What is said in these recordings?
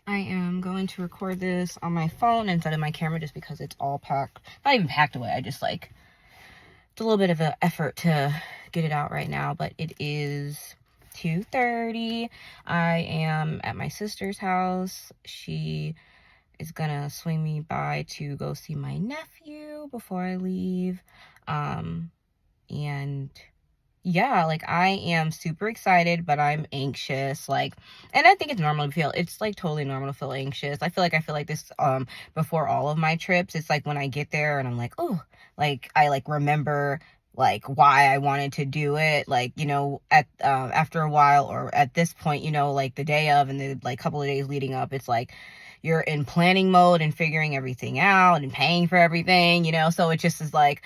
I am going to record this on my phone instead of my camera just because it's all packed. Not even packed away. I just like, it's a little bit of an effort to get it out right now, but it is 2:30. I am at my sister's house. She is gonna swing me by to go see my nephew before I leave. And yeah, like I am super excited, but I'm anxious. Like, and I think it's normal to feel, it's like totally normal to feel anxious. I feel like this before all of my trips. It's like when I get there and I'm like, oh, like I like remember like why I wanted to do it. Like, you know, at after a while, or at this point, you know, like the day of and the like couple of days leading up, it's like you're in planning mode and figuring everything out and paying for everything, you know. So it just is like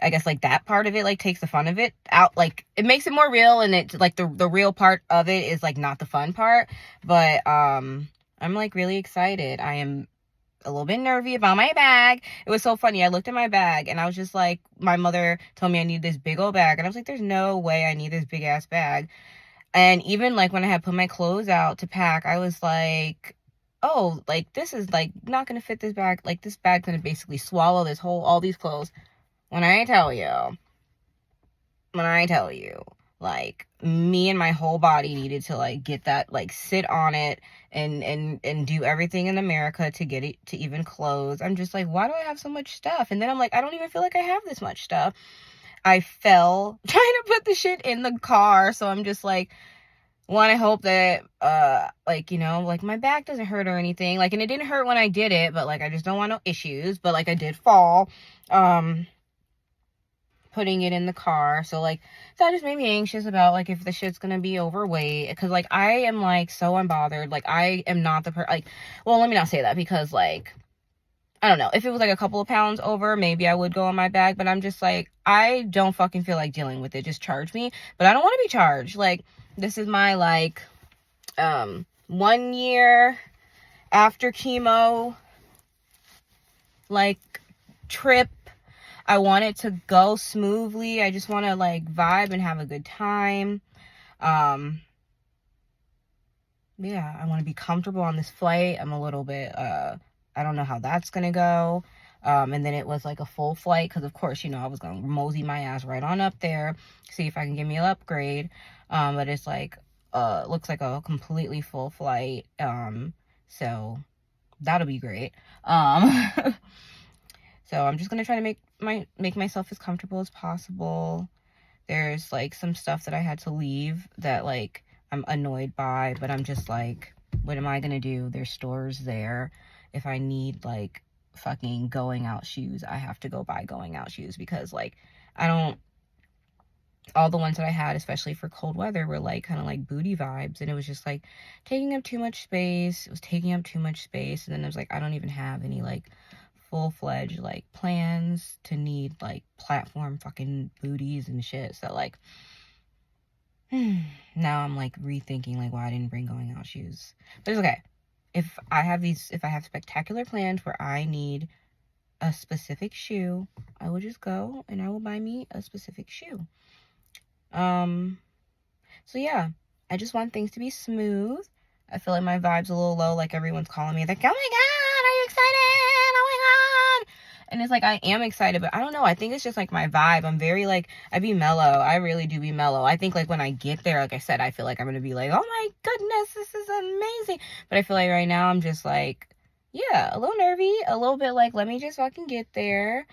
I guess like that part of it like takes the fun of it out. Like it makes it more real, and it's like the real part of it is like not the fun part. But I'm like really excited. I am a little bit nervy about my bag. It was so funny. I looked at my bag and I was just like, my mother told me I need this big old bag, and I was like, there's no way I need this big ass bag. And even like when I had put my clothes out to pack, I was like, oh, like this is like not gonna fit this bag. Like this bag's gonna basically swallow this whole all these clothes. When I tell you, like me and my whole body needed to like get that, like sit on it and do everything in America to get it to even close. I'm just like, why do I have so much stuff? And then I'm like, I don't even feel like I have this much stuff. I fell trying to put the shit in the car. So I'm just like, one, I hope that, like, you know, like my back doesn't hurt or anything. Like, and it didn't hurt when I did it, but like, I just don't want no issues. But like, I did fall. Putting it in the car. So like that just made me anxious about like if the shit's gonna be overweight, because like I am like so unbothered. Like I am not the like, well, let me not say that, because like I don't know, if it was like a couple of pounds over, maybe I would go on my bag, but I'm just like, I don't fucking feel like dealing with it. Just charge me. But I don't want to be charged. Like this is my like 1 year after chemo like trip. I want it to go smoothly. I just want to like vibe and have a good time. Yeah, I want to be comfortable on this flight. I'm a little bit, I don't know how that's going to go. And then it was like a full flight, because of course, you know, I was going to mosey my ass right on up there, see if I can get me an upgrade. But it's like, looks like a completely full flight. So that'll be great. So I'm just gonna try to make myself as comfortable as possible. There's like some stuff that I had to leave that like I'm annoyed by, but I'm just like, what am I gonna do? There's stores there. If I need like fucking going out shoes, I have to go buy going out shoes, because like all the ones that I had, especially for cold weather, were like kind of like booty vibes, and it was just like taking up too much space. It was taking up too much space, and then I was like, I don't even have any like full-fledged like plans to need like platform fucking booties and shit. So like now I'm like rethinking like why I didn't bring going out shoes. But it's okay. If I have spectacular plans where I need a specific shoe, I will just go and I will buy me a specific shoe. So yeah, I just want things to be smooth. I feel like my vibe's a little low, like everyone's calling me like, oh my god, are you excited? Oh my god. And it's like, I am excited, but I don't know, I think it's just like my vibe. I'm very like, I be mellow. I really do be mellow. I think like when I get there, like I said, I feel like I'm gonna be like, oh my goodness, this is amazing. But I feel like right now I'm just like, yeah, a little nervy, a little bit like, let me just fucking get there.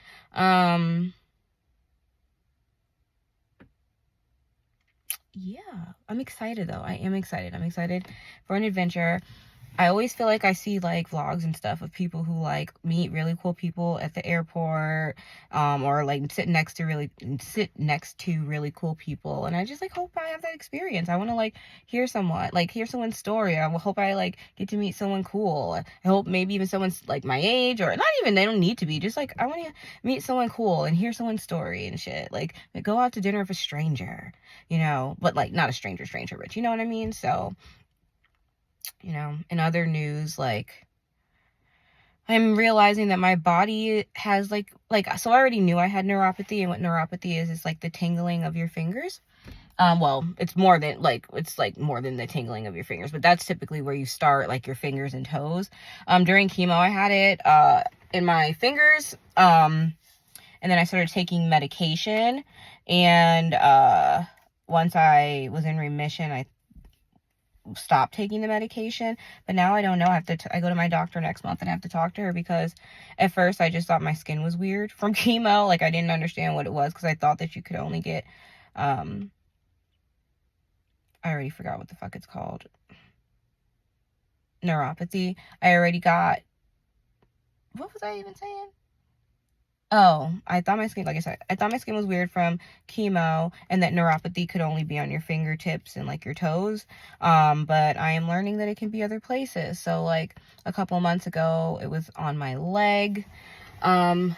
Yeah, I'm excited though. I am excited. I'm excited for an adventure. I always feel like I see like vlogs and stuff of people who like meet really cool people at the airport, or like sit next to really cool people, and I just like hope I have that experience. I want to like hear someone's story. I hope I like get to meet someone cool. I hope maybe even someone's like my age, or not even, they don't need to be, just like I want to meet someone cool and hear someone's story and shit. Like go out to dinner with a stranger, you know, but like not a stranger, but you know what I mean? So, you know, in other news, like I'm realizing that my body has like, so I already knew I had neuropathy, and what neuropathy is like the tingling of your fingers. Well, it's more than like, it's like more than the tingling of your fingers, but that's typically where you start, like your fingers and toes. During chemo, I had it in my fingers, and then I started taking medication, and once I was in remission, I stopped taking the medication. But now I don't know. I go to my doctor next month and I have to talk to her, because at first I just thought my skin was weird from chemo. Like, I didn't understand what it was, because I thought that you could only get I already forgot what the fuck it's called. Neuropathy. I already got, what was I even saying? Oh, I thought my skin, like I said, I thought my skin was weird from chemo, and that neuropathy could only be on your fingertips and like your toes. But I am learning that it can be other places. So like a couple months ago, it was on my leg. And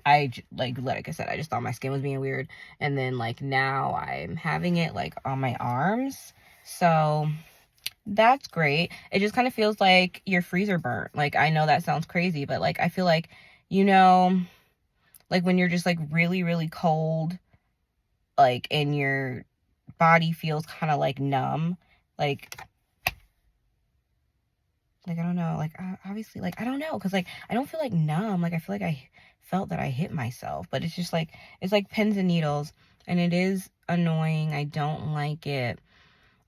like I said, I just thought my skin was being weird. And then like now I'm having it like on my arms. So that's great. It just kind of feels like your freezer burnt. Like, I know that sounds crazy, but like, I feel like, you know, like when you're just like really, really cold, like, and your body feels kind of like numb, like I don't know, like, obviously, like, I don't know, because like, I don't feel like numb, like, I feel like I felt that I hit myself, but it's just like, it's like pins and needles, and it is annoying. I don't like it.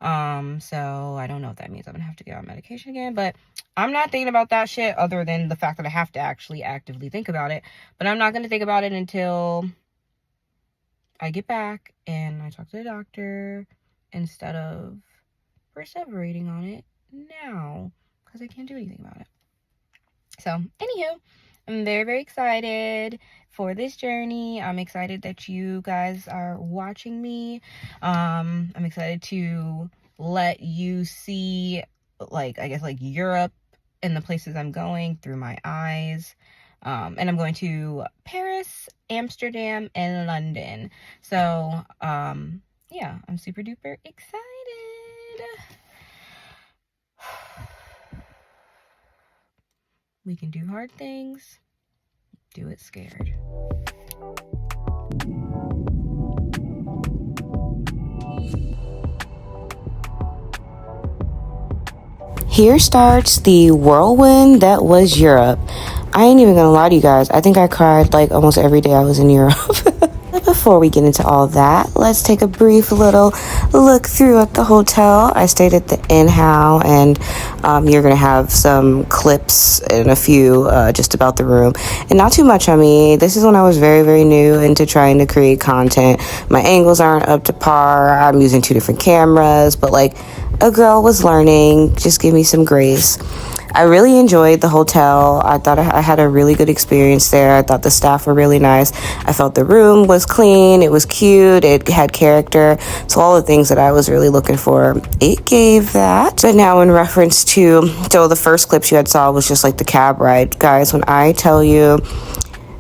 So I don't know if that means I'm gonna have to get on medication again, but I'm not thinking about that shit, other than the fact that I have to actually actively think about it. But I'm not gonna think about it until I get back and I talk to the doctor, instead of perseverating on it now, because I can't do anything about it. So anywho, I'm very, very excited for this journey. I'm excited that you guys are watching me. I'm excited to let you see, like, I guess, like, Europe and the places I'm going through my eyes. And I'm going to Paris, Amsterdam, and London. So, yeah, I'm super duper excited. We can do hard things. Do it scared. Here starts the whirlwind that was Europe. I ain't even gonna lie to you guys. I think I cried like almost every day I was in Europe. But before we get into all that, let's take a brief little look through at the hotel. I stayed at the NHOW, and you're gonna have some clips and a few just about the room, and not too much on me. This is when I was very, very new into trying to create content. My angles aren't up to par. I'm using 2 different cameras, but like, a girl was learning. Just give me some grace. I really enjoyed the hotel. I thought I had a really good experience there. I thought the staff were really nice. I felt the room was clean. It was cute. It had character. So all the things that I was really looking for, it gave that. But now in reference to, so the first clips you had saw was just like the cab ride. Guys, when I tell you,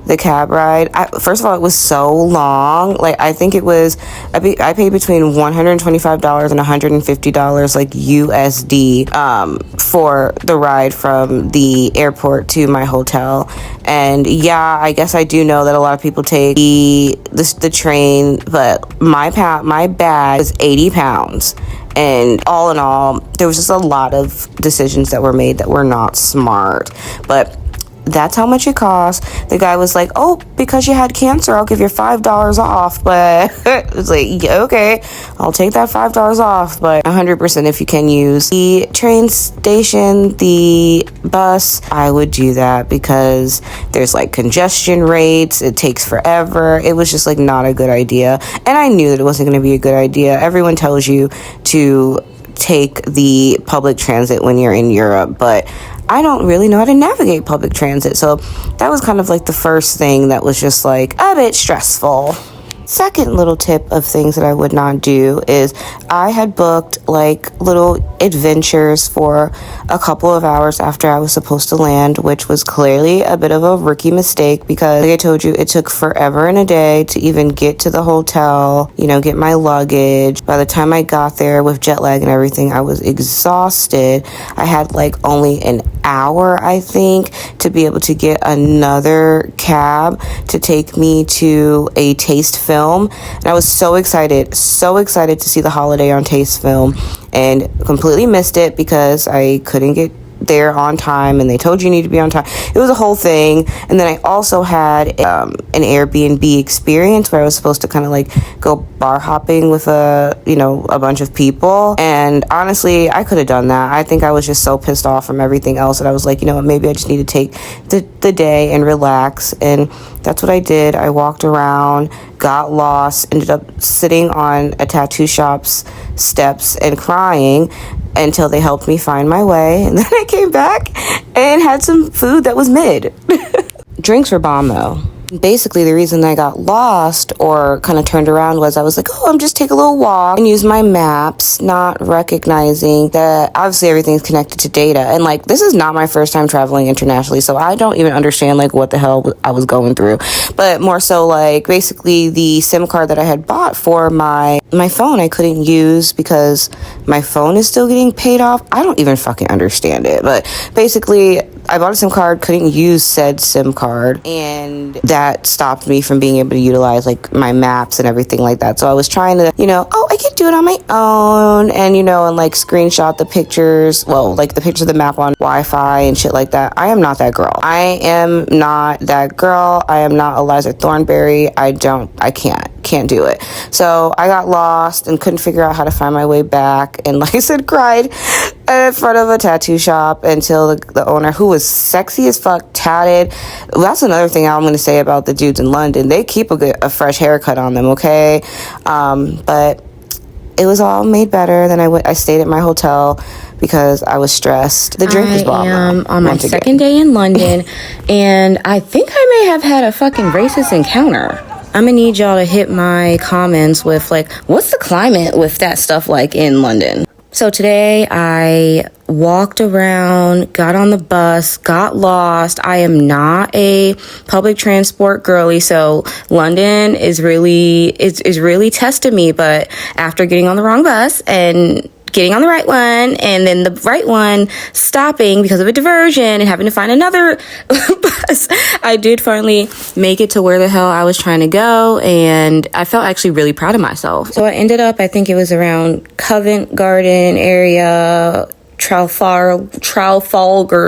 the cab ride, first of all, it was so long. Like, I think it was, I paid between $125 and $150 like USD for the ride from the airport to my hotel. And yeah, I guess I do know that a lot of people take the train, but my bag was 80 pounds. And all in all, there was just a lot of decisions that were made that were not smart. But that's how much it cost. The guy was like, oh, because you had cancer, I'll give you $5 off. But it was like, yeah, okay, I'll take that $5 off. But 100% if you can use the train station, the bus, I would do that, because there's like congestion rates. It takes forever. It was just like not a good idea. And I knew that it wasn't going to be a good idea. Everyone tells you to take the public transit when you're in Europe, but I don't really know how to navigate public transit. So that was kind of like the first thing that was just like a bit stressful. Second little tip of things that I would not do is I had booked like little adventures for a couple of hours after I was supposed to land, which was clearly a bit of a rookie mistake, because like I told you, it took forever and a day to even get to the hotel, get my luggage. By the time I got there with jet lag and everything, I was exhausted. I had like only an hour, I think, to be able to get another cab to take me to a Taste Film. And I was so excited to see the holiday on Taste Film, and completely missed it because I couldn't get there on time, and they told you need to be on time. It was a whole thing. And then I also had an Airbnb experience where I was supposed to kind of like go bar hopping with a bunch of people, and honestly I could have done that. I think I was just so pissed off from everything else that I was like, you know what, maybe I just need to take the day and relax. And that's what I did. I walked around, got lost, ended up sitting on a tattoo shop's steps and crying until they helped me find my way. And then I came back and had some food that was mid. Drinks were bomb though. Basically, the reason I got lost or kind of turned around was I was like, I'm just take a little walk and use my maps, not recognizing that obviously everything's connected to data. And like, this is not my first time traveling internationally, so I don't even understand like what the hell I was going through. But more so like, basically the SIM card that I had bought for my phone I couldn't use because my phone is still getting paid off. I don't even fucking understand it. But basically, I bought a SIM card, couldn't use said SIM card, and that stopped me from being able to utilize like my maps and everything like that. So I was trying to, I can do it on my own, and and like screenshot the pictures, like the picture of the map on Wi-Fi and shit like that. I am not that girl. I am not Eliza Thornberry. I can't do it. So I got lost and couldn't figure out how to find my way back, and like I said, cried in front of a tattoo shop until the owner, who was sexy as fuck, tatted. That's another thing I'm going to say about the dudes in London. They keep a fresh haircut on them, okay? But it was all made better. Then I stayed at my hotel because I was stressed. The drink was bomb. I am on my second day in London, and I think I may have had a fucking racist encounter. I'm gonna need y'all to hit my comments with like, what's the climate with that stuff like in London? So today I walked around, got on the bus, got lost. I am not a public transport girly, so London is really testing me. But after getting on the wrong bus and getting on the right one, and then the right one stopping because of a diversion and having to find another bus, I did finally make it to where the hell I was trying to go, and I felt actually really proud of myself. So I ended up, I think it was around Covent Garden area, Trafalgar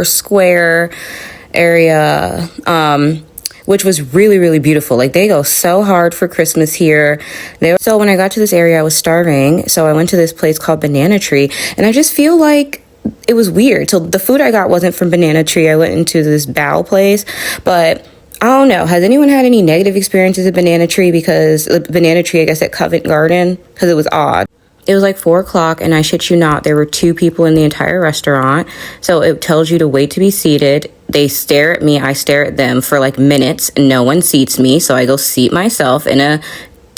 Square area, which was really, really beautiful. Like, they go so hard for Christmas here. So when I got to this area, I was starving. So I went to this place called Banana Tree, and I just feel like it was weird. So the food I got wasn't from Banana Tree. I went into this bao place, but I don't know. Has anyone had any negative experiences at Banana Tree? Because Banana Tree, I guess, at Covent Garden, because it was odd. It was like 4:00, and I shit you not, there were 2 people in the entire restaurant. So it tells you to wait to be seated. They stare at me, I stare at them for like minutes. No one seats me, so I go seat myself in a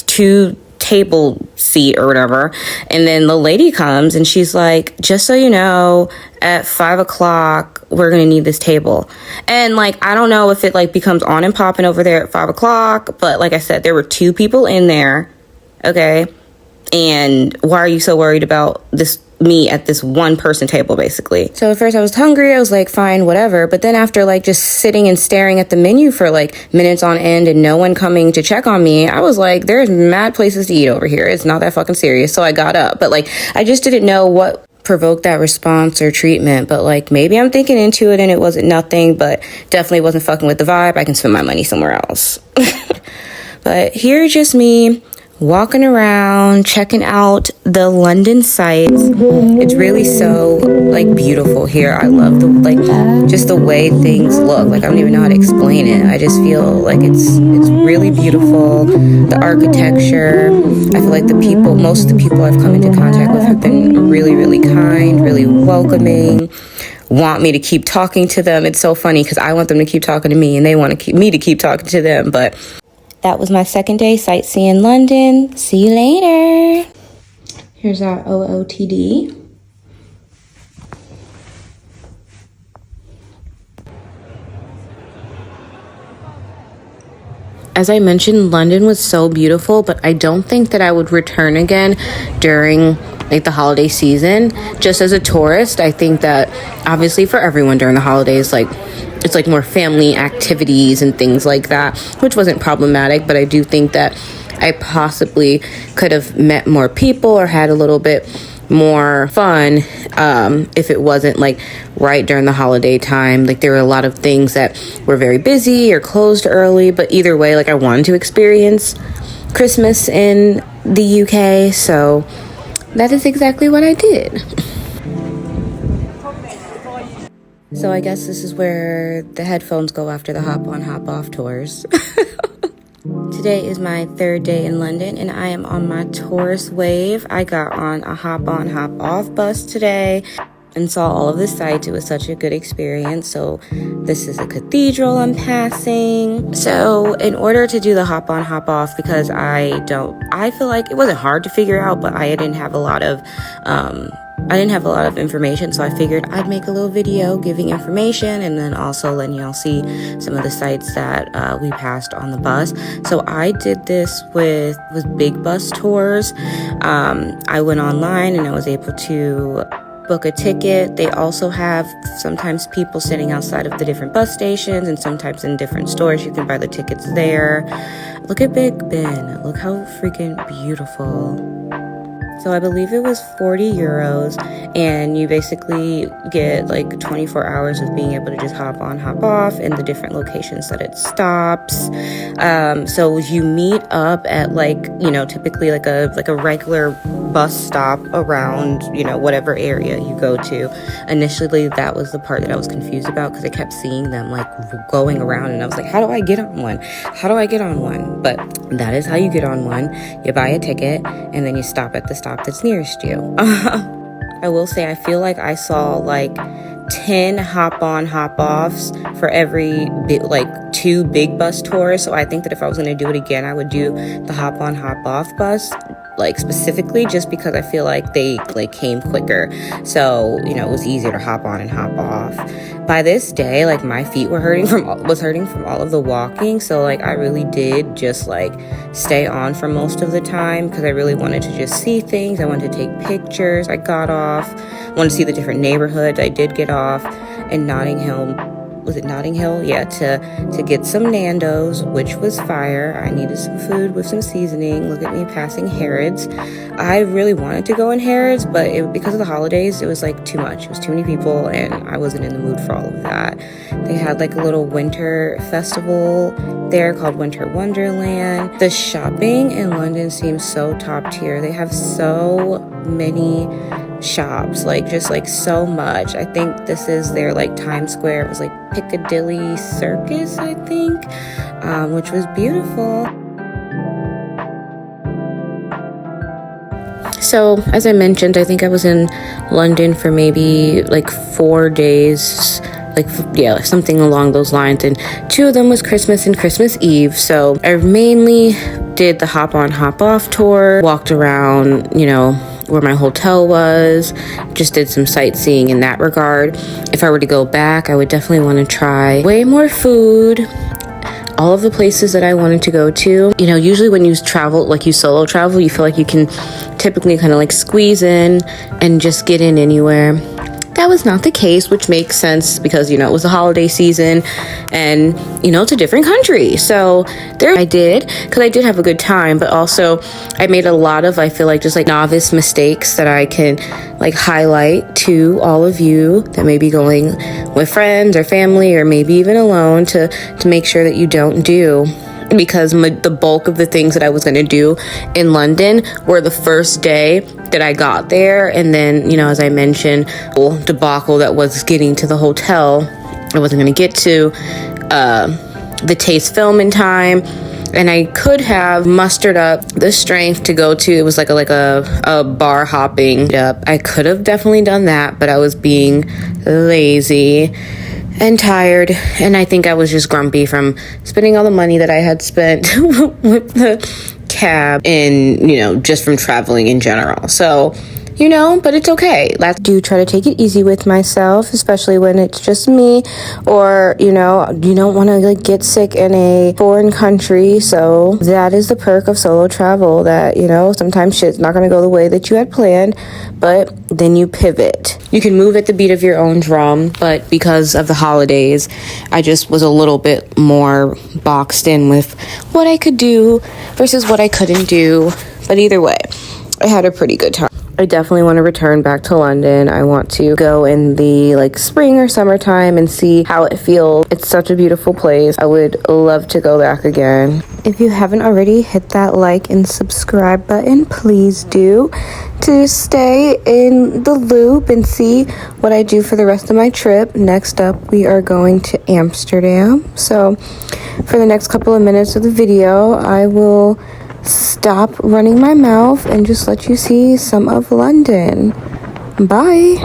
2-table seat or whatever. And then the lady comes and she's like, just so you know, at 5:00, we're gonna need this table. And like, I don't know if it like becomes on and popping over there at 5:00, but like I said, there were 2 people in there, okay? And why are you so worried about me at this one person table, basically? So at first I was hungry. I was like, fine, whatever. But then after like just sitting and staring at the menu for like minutes on end and no one coming to check on me, I was like, there's mad places to eat over here. It's not that fucking serious. So I got up. But like, I just didn't know what provoked that response or treatment. But like, maybe I'm thinking into it and it wasn't nothing, but definitely wasn't fucking with the vibe. I can spend my money somewhere else. But here's just me walking around, checking out the London sights. It's really so like beautiful here. I love just the way things look. Like, I don't even know how to explain it. I just feel like it's really beautiful. The architecture. I feel like most of the people I've come into contact with have been really, really kind, really welcoming, want me to keep talking to them. It's so funny because I want them to keep talking to me and they want me to keep talking to them. But that was my second day sightseeing London. See you later. Here's our OOTD. As I mentioned, London was so beautiful, but I don't think that I would return again during like the holiday season. Just as a tourist, I think that obviously for everyone during the holidays, like it's like more family activities and things like that, which wasn't problematic, but I do think that I possibly could have met more people or had a little bit more fun if it wasn't like right during the holiday time. Like there were a lot of things that were very busy or closed early, but either way, like I wanted to experience Christmas in the UK, so that is exactly what I did. So I guess this is where the headphones go after the hop on, hop off tours. Today is my third day in London and I am on my tourist wave. I got on a hop on, hop off bus today and saw all of the sights. It was such a good experience. So this is a cathedral I'm passing. So in order to do the hop on, hop off, because I feel like it wasn't hard to figure out, but I didn't have a lot of information, so I figured I'd make a little video giving information and then also letting y'all see some of the sites that we passed on the bus. So I did this with Big Bus Tours. I went online and I was able to book a ticket. They also have sometimes people sitting outside of the different bus stations and sometimes in different stores. You can buy the tickets there. Look at Big Ben. Look how freaking beautiful. So I believe it was 40 euros and you basically get like 24 hours of being able to just hop on, hop off in the different locations that it stops. So you meet up at like, you know, typically like a regular bus stop around, you know, whatever area you go to. Initially, that was the part that I was confused about because I kept seeing them like going around and I was like, how do I get on one? How do I get on one? But that is how you get on one. You buy a ticket and then you stop at the stop that's nearest you. I will say I feel like I saw like 10 hop on hop offs for every like 2 big bus tours. So I think that if I was going to do it again, I would do the hop on hop off bus, like specifically just because I feel like they like came quicker. So, you know, it was easier to hop on and hop off. By this day, like my feet were hurting from all of the walking. So like I really did just like stay on for most of the time because I really wanted to just see things. I wanted to take pictures. I got off. I wanted to see the different neighborhoods. I did get off in Notting Hill. Was it Notting Hill? Yeah, to get some Nando's, which was fire. I needed some food with some seasoning. Look at me passing Harrods. I really wanted to go in Harrods, but because of the holidays, it was like too much. It was too many people, and I wasn't in the mood for all of that. They had like a little winter festival there called Winter Wonderland. The shopping in London seems so top tier. They have so many shops, like just like so much. I think this is their like Times Square. It was like Piccadilly Circus, I think, which was beautiful. So as I mentioned, I think I was in London for maybe like 4 days, like something along those lines, and 2 of them was Christmas and Christmas Eve. So I mainly did the hop on hop off tour, walked around, you know, where my hotel was, just did some sightseeing in that regard. If I were to go back, I would definitely want to try way more food, all of the places that I wanted to go to. You know, usually when you travel, like you solo travel, you feel like you can typically kind of like squeeze in and just get in anywhere. That was not the case, which makes sense because, you know, it was the holiday season and, you know, it's a different country. So there I did, because I did have a good time, but also I made a lot of, I feel like, just like novice mistakes that I can like highlight to all of you that may be going with friends or family or maybe even alone to make sure that you don't do. Because the bulk of the things that I was going to do in London were the first day that I got there. And then, you know, as I mentioned, debacle that was getting to the hotel. I wasn't going to get to the Taste film in time. And I could have mustered up the strength to go to, it was like a bar hopping up. I could have definitely done that, but I was being lazy and tired, and I think I was just grumpy from spending all the money that I had spent with the cab and, you know, just from traveling in general. So but it's okay. I do try to take it easy with myself, especially when it's just me, or, you don't want to like get sick in a foreign country. So that is the perk of solo travel, that, sometimes shit's not going to go the way that you had planned, but then you pivot. You can move at the beat of your own drum, but because of the holidays, I just was a little bit more boxed in with what I could do versus what I couldn't do. But either way, I had a pretty good time. I definitely want to return back to London. I want to go in the spring or summertime and see how it feels. It's such a beautiful place. I would love to go back again. If you haven't already, hit that like and subscribe button. Please do, to stay in the loop and see what I do for the rest of my trip. Next up, we are going to Amsterdam. So for the next couple of minutes of the video, I will stop running my mouth and just let you see some of London. Bye.